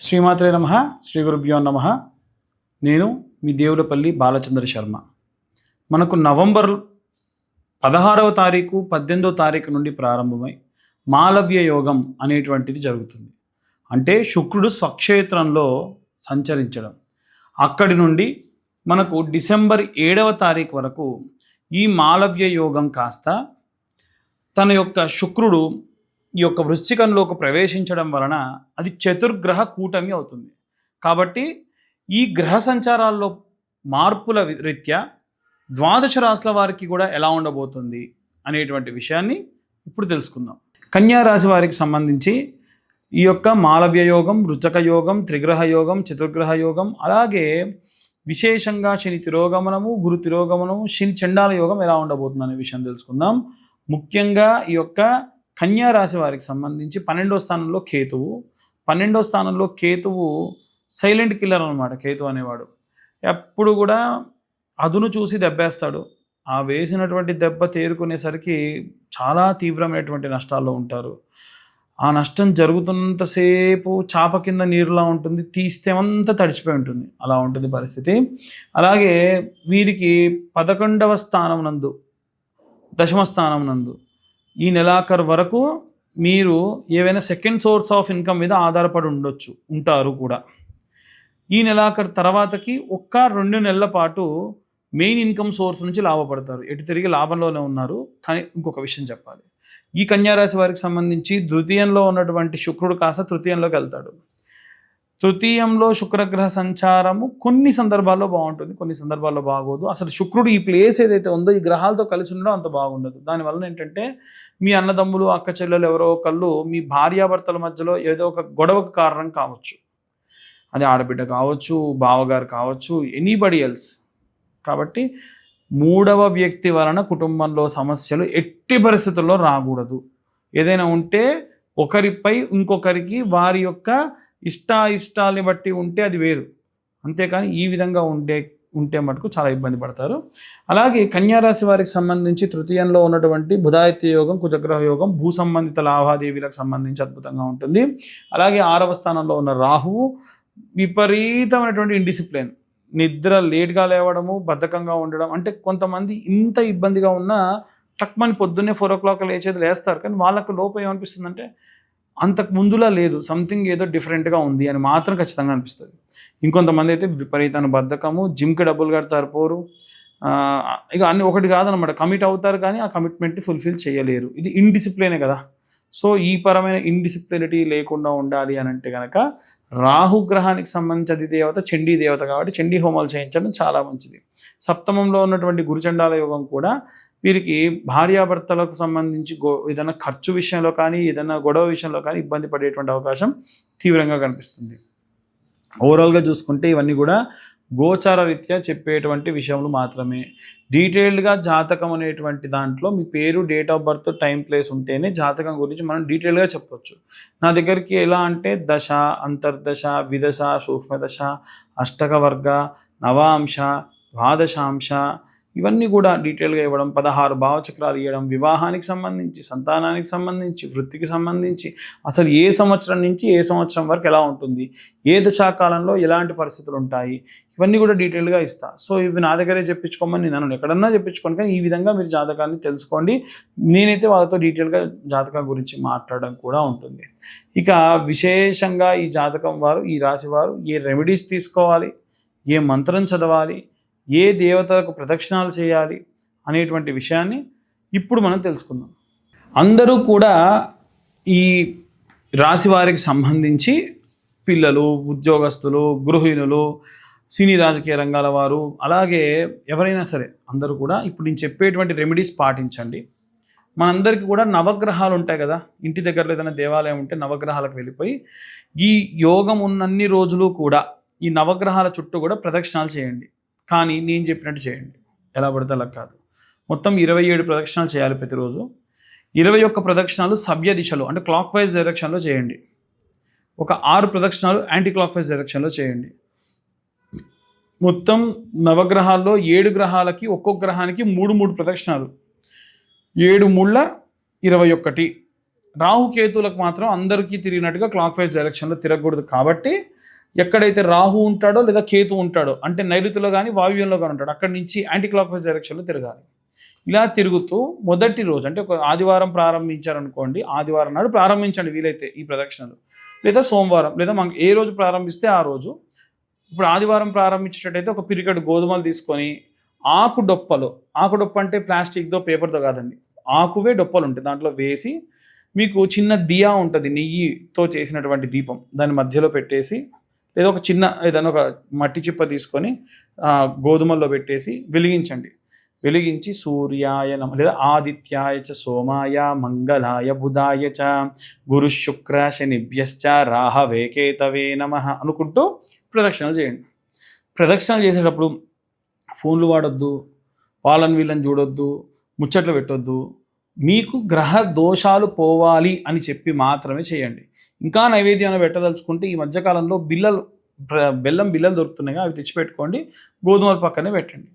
శ్రీమాత్రే నమః. శ్రీ గురుభ్యో నమః. నేను మీ దేవులపల్లి బాలచంద్ర శర్మ. మనకు నవంబర్ 16వ తారీఖు 18వ తారీఖు నుండి ప్రారంభమై మాలవ్య యోగం అనేటువంటిది జరుగుతుంది. అంటే శుక్రుడు స్వక్షేత్రంలో సంచరించడం. అక్కడి నుండి మనకు డిసెంబర్ 7వ తారీఖు వరకు ఈ మాలవ్య యోగం కాస్త తన యొక్క శుక్రుడు ఈ యొక్క వృశ్చికంలోకి ప్రవేశించడం వలన అది చతుర్గ్రహ కూటమి అవుతుంది. కాబట్టి ఈ గ్రహ సంచారాల్లో మార్పుల రీత్యా ద్వాదశ రాశుల వారికి కూడా ఎలా ఉండబోతుంది అనేటువంటి విషయాన్ని ఇప్పుడు తెలుసుకుందాం. కన్యా రాశి వారికి సంబంధించి ఈ యొక్క మాలవ్య యోగం, వృశ్చిక యోగం, త్రిగ్రహ యోగం, చతుర్గ్రహ యోగం, అలాగే విశేషంగా శని తిరోగమనము, గురు తిరోగమనము, శని చండాల యోగం ఎలా ఉండబోతుంది అనే విషయం తెలుసుకుందాం. ముఖ్యంగా ఈ యొక్క కన్యా రాశి వారికి సంబంధించి 12వ స్థానంలో కేతువు. 12వ స్థానంలో కేతువు సైలెంట్ కిల్లర్ అనమాట. కేతు అనేవాడు ఎప్పుడు కూడా అదును చూసి దెబ్బేస్తాడు. ఆ వేసినటువంటి దెబ్బ తేరుకునేసరికి చాలా తీవ్రమైనటువంటి నష్టాల్లో ఉంటారు. ఆ నష్టం జరుగుతున్నంతసేపు చాప కింద నీరులా ఉంటుంది, తీస్తే అంతా తడిచిపోయి ఉంటుంది. అలా ఉంటుంది పరిస్థితి. అలాగే వీరికి 11వ స్థానం నందు, దశమ స్థానం నందు ఈ నెలాఖరు వరకు మీరు ఏవైనా సెకండ్ సోర్స్ ఆఫ్ ఇన్కమ్ మీద ఆధారపడి ఉంటారు కూడా. ఈ నెలాఖరు తర్వాతకి 1-2 నెలల పాటు మెయిన్ ఇన్కమ్ సోర్స్ నుంచి లాభపడతారు. ఎటు తిరిగి లాభంలోనే ఉన్నారు. కానీ ఇంకొక విషయం చెప్పాలి. ఈ కన్యారాశి వారికి సంబంధించి ద్వితీయంలో ఉన్నటువంటి శుక్రుడు కాస్త తృతీయంలోకి వెళ్తాడు. తృతీయంలో శుక్రగ్రహ సంచారము కొన్ని సందర్భాల్లో బాగుంటుంది, కొన్ని సందర్భాల్లో బాగోదు. అసలు శుక్రుడు ఈ ప్లేస్ ఏదైతే ఉందో ఈ గ్రహాలతో కలిసి ఉండడం అంత బాగుండదు. దానివల్ల ఏంటంటే మీ అన్నదమ్ములు, అక్క చెల్లెలు ఎవరో ఒకళ్ళు మీ భార్యాభర్తల మధ్యలో ఏదో ఒక గొడవకు కారణం కావచ్చు. అది ఆడబిడ్డ కావచ్చు, బావగారు కావచ్చు, ఎనీబడి ఎల్స్. కాబట్టి 3వ వ్యక్తి వలన కుటుంబంలో సమస్యలు ఎట్టి పరిస్థితుల్లో రాకూడదు. ఏదైనా ఉంటే ఒకరిపై ఇంకొకరికి వారి యొక్క ఇష్టాయిష్టాలని బట్టి ఉంటే అది వేరు. అంతేకాని ఈ విధంగా ఉంటే మటుకు చాలా ఇబ్బంది పడతారు. అలాగే కన్యారాశి వారికి సంబంధించి తృతీయంలో ఉన్నటువంటి బుధాదిత్య యోగం, కుజగ్రహ యోగం, భూ సంబంధిత లావాదేవీలకు సంబంధించి అద్భుతంగా ఉంటుంది. అలాగే 6వ స్థానంలో ఉన్న రాహువు విపరీతమైనటువంటి ఇండిసిప్లిన్, నిద్ర లేట్గా లేవడము, బద్ధకంగా ఉండడం. అంటే కొంతమంది ఇంత ఇబ్బందిగా ఉన్నా టక్మని పొద్దున్నే 4 o'clock లేచేది లేస్తారు. కానీ వాళ్ళకు లోపం ఏమనిపిస్తుందంటే అంతకు ముందులా లేదు, సంథింగ్ ఏదో డిఫరెంట్గా ఉంది అని మాత్రం ఖచ్చితంగా అనిపిస్తుంది. ఇంకొంతమంది అయితే విపరీతమైన బద్ధకము, జిమ్కి డబ్బులు కడతారు పోరు. ఇక అన్ని ఒకటి కాదనమాట, కమిట్ అవుతారు కానీ ఆ కమిట్మెంట్ని ఫుల్ఫిల్ చేయలేరు. ఇది ఇండిసిప్లినే కదా. సో ఈ పరమైన ఇండిసిప్లినిటీ లేకుండా ఉండాలి అని అంటే కనుక రాహుగ్రహానికి సంబంధించి అది దేవత చండీ దేవత కాబట్టి చండీ హోమాలు చేయించడం చాలా మంచిది. సప్తమంలో ఉన్నటువంటి గురుచండాల యోగం కూడా వీరికి భార్యాభర్తలకు సంబంధించి ఏదైనా ఖర్చు విషయంలో కానీ, ఏదైనా గొడవ విషయంలో కానీ ఇబ్బంది పడేటువంటి అవకాశం తీవ్రంగా కనిపిస్తుంది. ఓవరాల్గా చూసుకుంటే ఇవన్నీ కూడా గోచార రీత్యా చెప్పేటువంటి విషయములు మాత్రమే. డీటెయిల్డ్గా జాతకం అనేటువంటి దాంట్లో మీ పేరు, date of birth, time, place ఉంటేనే జాతకం గురించి మనం డీటెయిల్గా చెప్పవచ్చు. నా దగ్గరికి ఎలా అంటే దశ, అంతర్దశ, విదశ, సూక్ష్మదశ, అష్టక వర్గ, నవాంశ, ద్వాదశాంశ ఇవన్నీ కూడా డీటెయిల్గా ఇవ్వడం, 16 భావచక్రాలు ఇవ్వడం, వివాహానికి సంబంధించి, సంతానానికి సంబంధించి, వృత్తికి సంబంధించి, అసలు ఏ సంవత్సరం నుంచి ఏ సంవత్సరం వరకు ఎలా ఉంటుంది, ఏ దశాకాలంలో ఎలాంటి పరిస్థితులు ఉంటాయి, ఇవన్నీ కూడా డీటెయిల్గా ఇస్తా. సో ఇవి నా దగ్గరే చెప్పించుకోమని నన్ను ఎక్కడన్నా చెప్పించుకోండి. కానీ ఈ విధంగా మీరు జాతకాన్ని తెలుసుకోండి. నేనైతే వాళ్ళతో డీటెయిల్గా జాతకం గురించి మాట్లాడడం కూడా ఉంటుంది. ఇక విశేషంగా ఈ జాతకం వారు, ఈ రాశి వారు ఏ రెమెడీస్ తీసుకోవాలి, ఏ మంత్రం చదవాలి, ఏ దేవతలకు ప్రదక్షిణాలు చేయాలి అనేటువంటి విషయాన్ని ఇప్పుడు మనం తెలుసుకుందాం. అందరూ కూడా ఈ రాశి వారికి సంబంధించి పిల్లలు, ఉద్యోగస్తులు, గృహిణులు, సినీ రాజకీయ రంగాల వారు, అలాగే ఎవరైనా సరే అందరూ కూడా ఇప్పుడు నేను చెప్పేటువంటి రెమెడీస్ పాటించండి. మనందరికీ కూడా నవగ్రహాలు ఉంటాయి కదా, ఇంటి దగ్గరలో ఏదైనా దేవాలయం ఉంటే నవగ్రహాలకు వెళ్ళిపోయి ఈ యోగం ఉన్నన్ని రోజులు కూడా ఈ నవగ్రహాల చుట్టూ కూడా ప్రదక్షిణాలు చేయండి. కానీ నేను చెప్పినట్టు చేయండి, ఎలా పడితే అలా కాదు. మొత్తం 27 ప్రదక్షిణాలు చేయాలి ప్రతిరోజు. 21 ప్రదక్షిణాలు సవ్య దిశలో అంటే క్లాక్ వైజ్ డైరెక్షన్లో చేయండి. ఒక 6 ప్రదక్షిణాలు యాంటీ క్లాక్ వైజ్ డైరెక్షన్లో చేయండి. మొత్తం నవగ్రహాల్లో 7 గ్రహాలకి ఒక్కొక్క గ్రహానికి 3 ప్రదక్షిణాలు, 7 3 21. రాహుకేతులకు మాత్రం అందరికీ తిరిగినట్టుగా క్లాక్ వైజ్ డైరెక్షన్లో తిరగకూడదు. కాబట్టి ఎక్కడైతే రాహు ఉంటాడో లేదా కేతు ఉంటాడో అంటే నైరుతిలో కానీ వాయువ్యంలో కానీ ఉంటాడు అక్కడి నుంచి యాంటీ క్లాక్ వైజ్ డైరెక్షన్లో తిరగాలి. ఇలా తిరుగుతూ మొదటి రోజు అంటే ఒక ఆదివారం ప్రారంభించారనుకోండి, ఆదివారం నాడు ప్రారంభించండి వీలైతే ఈ ప్రదక్షిణలు, లేదా సోమవారం లేదా మనకు ఏ రోజు ప్రారంభిస్తే ఆ రోజు. ఇప్పుడు ఆదివారం ప్రారంభించేటట్టయితే ఒక పిరికెడు గోధుమలు తీసుకొని ఆకు డొప్ప అంటే ప్లాస్టిక్దో పేపర్తో కాదండి, ఆకువే డొప్పలు ఉంటాయి, దాంట్లో వేసి మీకు చిన్న దియా ఉంటుంది, నెయ్యితో చేసినటువంటి దీపం, దాని మధ్యలో పెట్టేసి లేదా ఒక చిన్న ఏదైనా ఒక మట్టి చిప్ప తీసుకొని గోధుమల్లో పెట్టేసి వెలిగించండి. వెలిగించి సూర్యాయ నమ లేదా ఆదిత్యాయ చ సోమాయ మంగళాయ బుధాయ చ గురు శుక్ర శనిభ్యశ్చ రాహవే కేతవే నమః అనుకుంటూ ప్రదక్షిణలు చేయండి. ప్రదక్షిణలు చేసేటప్పుడు ఫోన్లు వాడొద్దు, వాళ్ళని వీళ్ళని చూడొద్దు, ముచ్చట్లు పెట్టొద్దు. మీకు గ్రహ దోషాలు పోవాలి అని చెప్పి మాత్రమే చేయండి. ఇంకా నైవేద్యాన్ని పెట్టదలుచుకుంటే ఈ మధ్యకాలంలో బెల్లం బిల్లలు దొరుకుతున్నాయి, అవి తెచ్చిపెట్టుకోండి, గోధుమల పక్కనే పెట్టండి.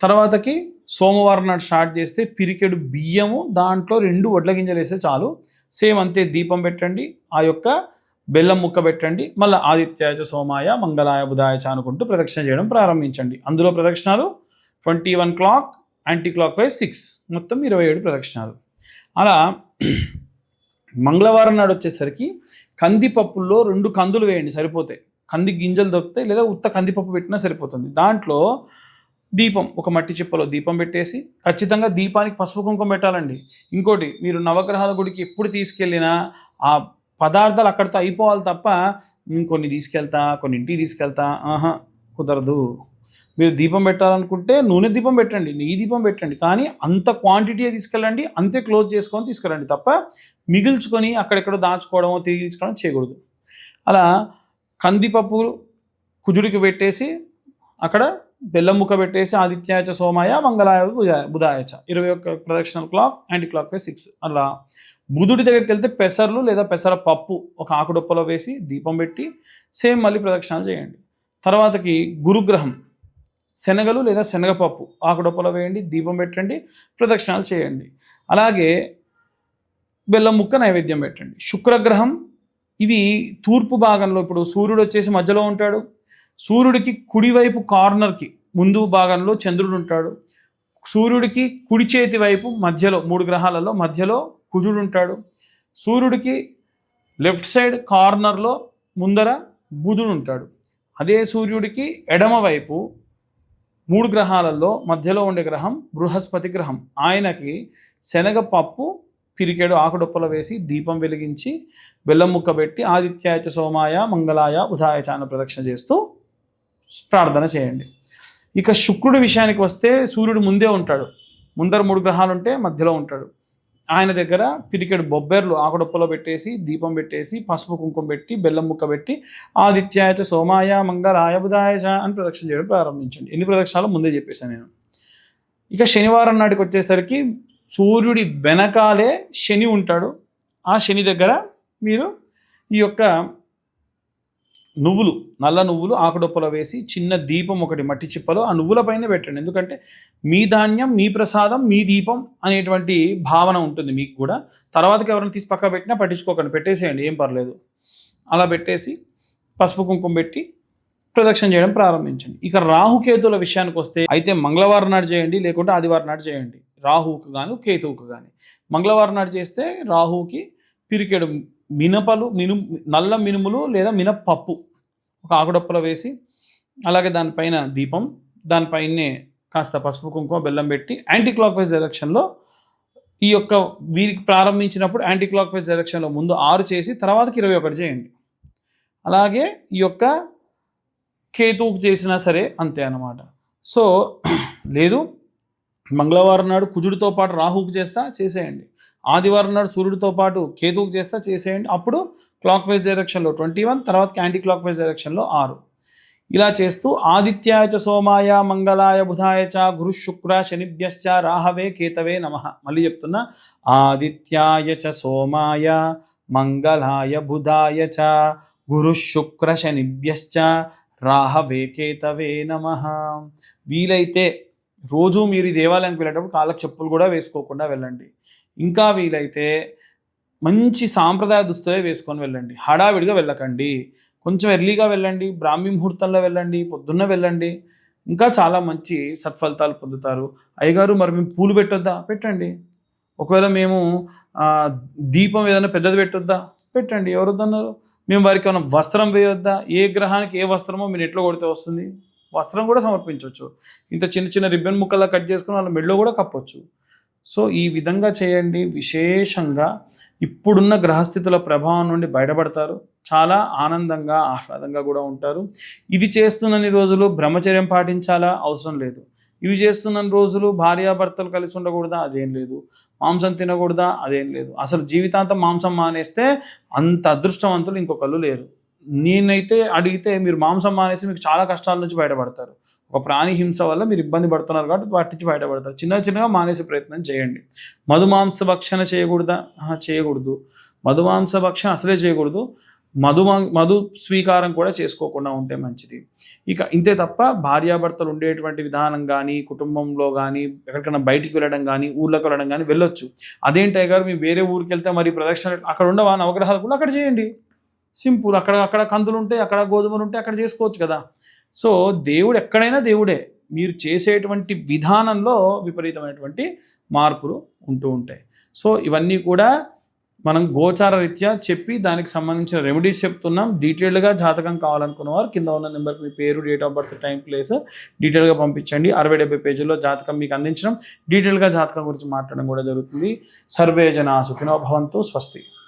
తర్వాతకి సోమవారం నాడు స్టార్ట్ చేస్తే పిరికెడు బియ్యము, దాంట్లో 2 వడ్ల గింజలు వేస్తే చాలు. సేమ్ అంతే, దీపం పెట్టండి, ఆ యొక్క బెల్లం ముక్క పెట్టండి, మళ్ళీ ఆదిత్యాయ సోమాయ మంగళాయ బుధాయ చ అనుకుంటూ ప్రదక్షిణ చేయడం ప్రారంభించండి. అందులో ప్రదక్షిణాలు 21 క్లాక్, యాంటీ క్లాక్ వైజ్ 6, మొత్తం 27 ప్రదక్షిణాలు. అలా మంగళవారం నాడు వచ్చేసరికి కందిపప్పుల్లో 2 కందులు వేయండి సరిపోతాయి, కంది గింజలు దొరుకుతాయి, లేదా ఉత్త కందిపప్పు పెట్టినా సరిపోతుంది. దాంట్లో దీపం, ఒక మట్టి చిప్పలో దీపం పెట్టేసి ఖచ్చితంగా దీపానికి పసుపు కుంకుమ పెట్టాలండి. ఇంకోటి, మీరు నవగ్రహాల గుడికి ఎప్పుడు తీసుకెళ్ళినా ఆ పదార్థాలు అక్కడితో అయిపోవాలి తప్ప కొన్ని తీసుకెళ్తా కొన్ని ఇంటికి తీసుకెళ్తా కుదరదు. మీరు దీపం పెట్టాలనుకుంటే నూనె దీపం పెట్టండి, నెయ్యి దీపం పెట్టండి, కానీ అంత క్వాంటిటీ తీసుకెళ్ళండి, అంతే క్లోజ్ చేసుకొని తీసుకెళ్ళండి తప్ప మిగిల్చుకొని అక్కడెక్కడో దాచుకోవడమో తిరిగి తీసుకోవడం చేయకూడదు. అలా కందిపప్పు కుజుడికి పెట్టేసి అక్కడ బెల్లం ముక్క పెట్టేసి ఆదిత్యాయ చ సోమాయ మంగళాయ బుధాయ చ 21 ప్రదక్షిణల క్లాక్, యాంటీ క్లాక్ వైజ్ 6. అలా బుధుడి దగ్గరికి వెళ్తే పెసర్లు లేదా పెసర పప్పు ఒక ఆకుడొప్పలో వేసి దీపం పెట్టి సేమ్ మళ్ళీ ప్రదక్షిణాలు చేయండి. తర్వాతకి గురుగ్రహం శనగలు లేదా శనగపప్పు ఆకుడొప్పలో వేయండి, దీపం పెట్టండి, ప్రదక్షిణాలు చేయండి. అలాగే బెల్లం ముక్క నైవేద్యం పెట్టండి. శుక్రగ్రహం, ఇవి తూర్పు భాగంలో, ఇప్పుడు సూర్యుడు వచ్చేసి మధ్యలో ఉంటాడు, సూర్యుడికి కుడివైపు కార్నర్కి ముందు భాగంలో చంద్రుడు ఉంటాడు, సూర్యుడికి కుడి చేతి వైపు మధ్యలో 3 గ్రహాలలో మధ్యలో కుజుడు ఉంటాడు, సూర్యుడికి లెఫ్ట్ సైడ్ కార్నర్లో ముందర బుధుడు ఉంటాడు. అదే సూర్యుడికి ఎడమ వైపు 3 గ్రహాలలో మధ్యలో ఉండే గ్రహం బృహస్పతి గ్రహం. ఆయనకి శనగపప్పు పిరికెడు ఆకుడొప్పలో వేసి దీపం వెలిగించి బెల్లం ముక్క పెట్టి ఆదిత్యాయ చ సోమాయ మంగళాయ బుధాయ చ అన్న ప్రదక్షిణ చేస్తూ ప్రార్థన చేయండి. ఇక శుక్రుడి విషయానికి వస్తే సూర్యుడు ముందే ఉంటాడు, ముందర 3 గ్రహాలు ఉంటే మధ్యలో ఉంటాడు. ఆయన దగ్గర పిరికెడు బొబ్బెర్లు ఆకుడొప్పలో పెట్టేసి దీపం పెట్టేసి పసుపు కుంకుమ పెట్టి బెల్లం ముక్క పెట్టి ఆదిత్యాయ చ సోమాయ మంగళాయ బుధాయ చ అని ప్రదక్షిణ చేయడం ప్రారంభించండి. ఎన్ని ప్రదక్షిణాలు ముందే చెప్పేశాను నేను. ఇక శనివారం నాటికి వచ్చేసరికి సూర్యుడి వెనకాలే శని ఉంటాడు. ఆ శని దగ్గర మీరు ఈ యొక్క నువ్వులు, నల్ల నువ్వులు ఆకుడొప్పలో వేసి చిన్న దీపం ఒకటి మట్టి చిప్పలో ఆ నువ్వుల పైన పెట్టండి. ఎందుకంటే మీ ధాన్యం, మీ ప్రసాదం, మీ దీపం అనేటువంటి భావన ఉంటుంది మీకు కూడా. తర్వాతకి ఎవరైనా తీసి పక్క పెట్టినా పట్టించుకోకండి, పెట్టేసేయండి, ఏం పర్లేదు. అలా పెట్టేసి పసుపు కుంకుమ పెట్టి ప్రదక్షిణ చేయడం ప్రారంభించండి. ఇక రాహుకేతువుల విషయానికి వస్తే అయితే మంగళవారం నాడు చేయండి, లేకుంటే ఆదివారం నాడు చేయండి. రాహువుకు గాను కేతువుకు కానీ. మంగళవారం నాడు చేస్తే రాహువుకి పిరికెడు నల్ల మినుములు లేదా మినపప్పు ఒక ఆకుడొప్పలో వేసి, అలాగే దానిపైన దీపం, దానిపైనే కాస్త పసుపు కుంకుమ బెల్లం పెట్టి యాంటీ క్లాక్ వైజ్ డైరెక్షన్లో ఈ యొక్క వీరికి ప్రారంభించినప్పుడు యాంటీ క్లాక్ వైజ్ డైరెక్షన్లో ముందు 6 చేసి తర్వాతకి 21 చేయండి. అలాగే ఈ యొక్క కేతువుకు చేసినా సరే అంతే అన్నమాట. సో లేదు మంగళవారం నాడు కుజుడితో పాటు రాహువుకు చేసేయండి, ఆదివారం నాడు సూర్యుడితో పాటు కేతువుకు చేసేయండి. అప్పుడు క్లాక్ వైజ్ డైరెక్షన్లో 21, తర్వాతకి యాంటీ క్లాక్ వైజ్ డైరెక్షన్లో 6. ఇలా చేస్తూ ఆదిత్యాయ చ సోమాయ మంగళాయ బుధాయ చ గురు శుక్ర శనిభ్యశ్చ రాహవే కేతవే నమః. మళ్ళీ చెప్తున్నా, ఆదిత్యాయ చ సోమాయ మంగళాయ బుధాయ చ గురు శుక్ర శనిభ్యశ్చ రాహవే కేతవే నమః. వీలైతే రోజు మీరు ఈ దేవాలయానికి వెళ్ళేటప్పుడు కాళ్ళకు చెప్పులు కూడా వేసుకోకుండా వెళ్ళండి. ఇంకా వీలైతే మంచి సాంప్రదాయ దుస్తులే వేసుకొని వెళ్ళండి, హడావిడిగా వెళ్ళకండి. కొంచెం ఎర్లీగా వెళ్ళండి, బ్రాహ్మీ ముహూర్తంలో వెళ్ళండి, పొద్దున్న వెళ్ళండి. ఇంకా చాలా మంచి సత్ఫలితాలు పొందుతారు. అయ్యగారు మరి మేము పూలు పెట్టొద్దా? పెట్టండి. ఒకవేళ మేము దీపం ఏదైనా పెద్దది పెట్టొద్దా? పెట్టండి. ఎవరొద్దన్నారు? మేము వారికి ఏమైనా వస్త్రం వేయొద్దా? ఏ గ్రహానికి ఏ వస్త్రమో మీరు నెట్‌లో కొడితే వస్తుంది. వస్త్రం కూడా సమర్పించొచ్చు. ఇంత చిన్న చిన్న రిబ్బన్ ముక్కల్లా కట్ చేసుకొని వాళ్ళ మెడలో కూడా కప్పొచ్చు. సో, ఈ విధంగా చేయండి. విశేషంగా ఇప్పుడున్న గ్రహస్థితుల ప్రభావం నుండి బయటపడతారు. చాలా ఆనందంగా, ఆహ్లాదంగా కూడా ఉంటారు. ఇది చేస్తున్నన్ని రోజులు బ్రహ్మచర్యం పాటించాలా? అవసరం లేదు. ఇవి చేస్తున్నన్ని రోజులు భార్యాభర్తలు కలిసి ఉండకూడదా? అదేం లేదు. మాంసం తినకూడదా? అదేం లేదు. అసలు జీవితాంతం మాంసం మానేస్తే అంత అదృష్టవంతులు ఇంకొకళ్ళు లేరు. నేనైతే అడిగితే మీరు మాంసం మానేసి మీకు చాలా కష్టాల నుంచి బయటపడతారు. ఒక ప్రాణి హింస వల్ల మీరు ఇబ్బంది పడుతున్నారు కాబట్టి వాటి నుంచి బయటపడతారు. చిన్నగా మానేసే ప్రయత్నం చేయండి. మధుమాంస భక్షణ చేయకూడదా? చేయకూడదు. మధుమాంస భక్షణ అసలే చేయకూడదు. మధు స్వీకారం కూడా చేసుకోకుండా ఉంటే మంచిది. ఇక ఇంతే తప్ప భార్యాభర్తలు ఉండేటువంటి విధానం గానీ, కుటుంబంలో గానీ, ఎక్కడికైనా బయటికి వెళ్ళడం గానీ, ఊర్లోకి వెళ్ళడం గానీ వెళ్ళొచ్చు. అదేంటి అయ్యగారు మేము వేరే ఊరికెళ్తే మరి ప్రదక్షిణ అక్కడ ఉండవా నవగ్రహాలు కూడా అక్కడ చేయండి. సింపుల్. అక్కడ కందులుంటాయి, అక్కడ గోధుమలుంటాయి, అక్కడ చేసుకోవచ్చు కదా! సో, దేవుడు ఎక్కడైనా దేవుడే. మీరు చేసేటువంటి విధానంలో విపరీతమైనటువంటి మార్పులు ఉంటూ ఉంటాయి. సో, ఇవన్నీ కూడా మనం గోచార రీత్యా చెప్పి దానికి సంబంధించిన రెమెడీస్ చెప్తున్నాం. డీటెయిల్డ్‌గా జాతకం కావాలనుకున్నవారు కింద ఉన్న నెంబర్‌కి మీ పేరు, date of birth, time, place డీటెయిల్‌గా పంపించండి. 60, 70 పేజీల్లో జాతకం మీకు అందించడం, డీటెయిల్‌గా జాతకం గురించి మాట్లాడడం కూడా జరుగుతుంది. సర్వే జనా సుఖినో భవంతు. స్వస్తి.